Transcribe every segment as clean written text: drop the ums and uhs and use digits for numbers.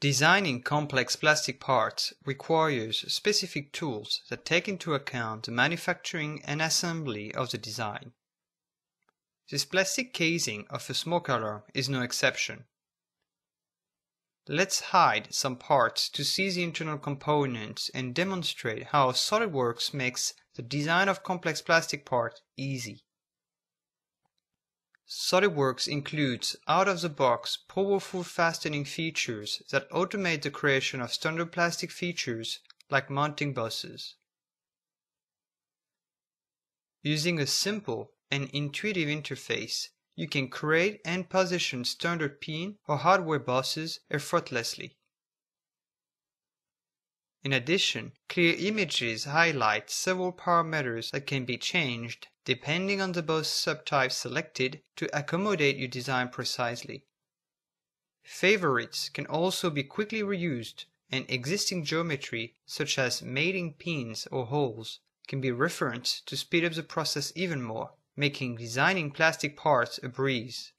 Designing complex plastic parts requires specific tools that take into account the manufacturing and assembly of the design. This plastic casing of a smoke alarm is no exception. Let's hide some parts to see the internal components and demonstrate how SOLIDWORKS makes the design of complex plastic parts easy. SOLIDWORKS includes out-of-the-box powerful fastening features that automate the creation of standard plastic features like mounting bosses. Using a simple and intuitive interface, you can create and position standard pin or hardware bosses effortlessly. In addition, clear images highlight several parameters that can be changed depending on the boss subtype selected to accommodate your design precisely. Favorites can also be quickly reused, and existing geometry, such as mating pins or holes, can be referenced to speed up the process even more, making designing plastic parts a breeze.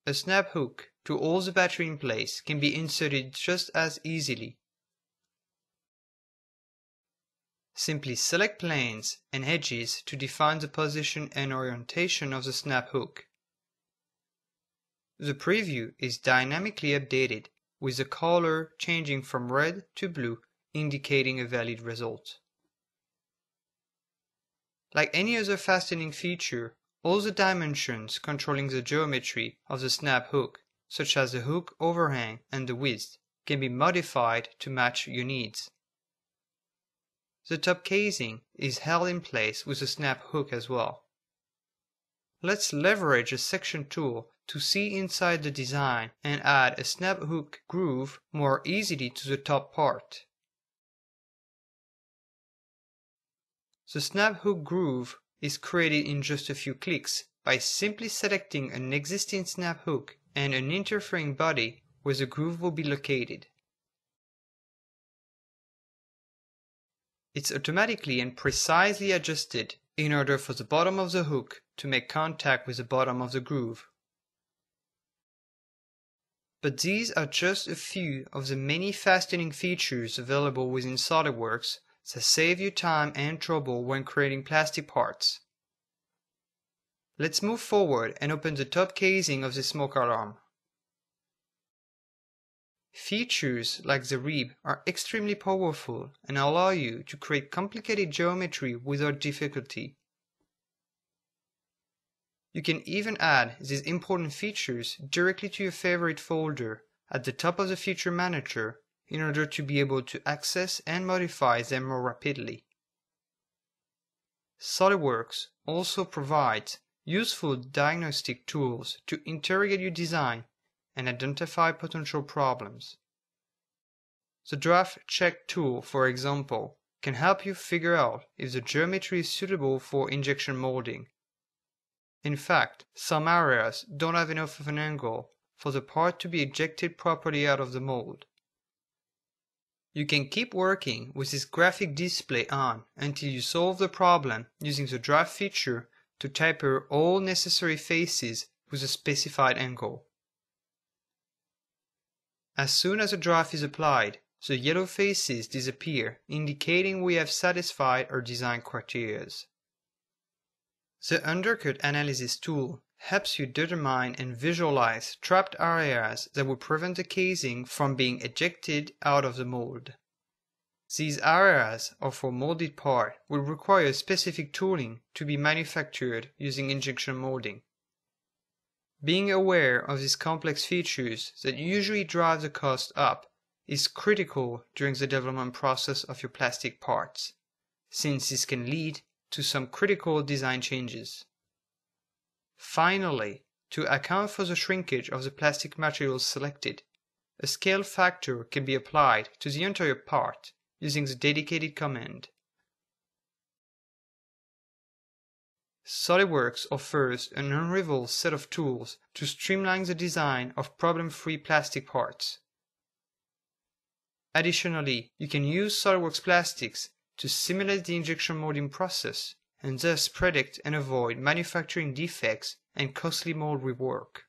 A snap hook to hold the battery in place can be inserted just as easily. Simply select planes and edges to define the position and orientation of the snap hook. The preview is dynamically updated, with the color changing from red to blue, indicating a valid result. Like any other fastening feature, all the dimensions controlling the geometry of the snap hook, such as the hook overhang and the width, can be modified to match your needs. The top casing is held in place with a snap hook as well. Let's leverage a section tool to see inside the design and add a snap hook groove more easily to the top part. The snap hook groove is created in just a few clicks by simply selecting an existing snap hook and an interfering body where the groove will be located. It's automatically and precisely adjusted in order for the bottom of the hook to make contact with the bottom of the groove. But these are just a few of the many fastening features available within SOLIDWORKS that save you time and trouble when creating plastic parts. Let's move forward and open the top casing of the smoke alarm. Features like the rib are extremely powerful and allow you to create complicated geometry without difficulty. You can even add these important features directly to your favorite folder at the top of the Feature Manager in order to be able to access and modify them more rapidly. SOLIDWORKS also provides useful diagnostic tools to interrogate your design and identify potential problems. The Draft Check tool, for example, can help you figure out if the geometry is suitable for injection molding. In fact, some areas don't have enough of an angle for the part to be ejected properly out of the mold. You can keep working with this graphic display on until you solve the problem using the Draft feature to taper all necessary faces with a specified angle. As soon as the draft is applied, the yellow faces disappear, indicating we have satisfied our design criteria. The Undercut Analysis tool helps you determine and visualize trapped areas that will prevent the casing from being ejected out of the mold. These areas, or for molded part, will require specific tooling to be manufactured using injection molding. Being aware of these complex features that usually drive the cost up is critical during the development process of your plastic parts, since this can lead to some critical design changes. Finally, to account for the shrinkage of the plastic materials selected, a scale factor can be applied to the entire part using the dedicated command. SOLIDWORKS offers an unrivaled set of tools to streamline the design of problem-free plastic parts. Additionally, you can use SOLIDWORKS plastics to simulate the injection molding process and thus predict and avoid manufacturing defects and costly mold rework.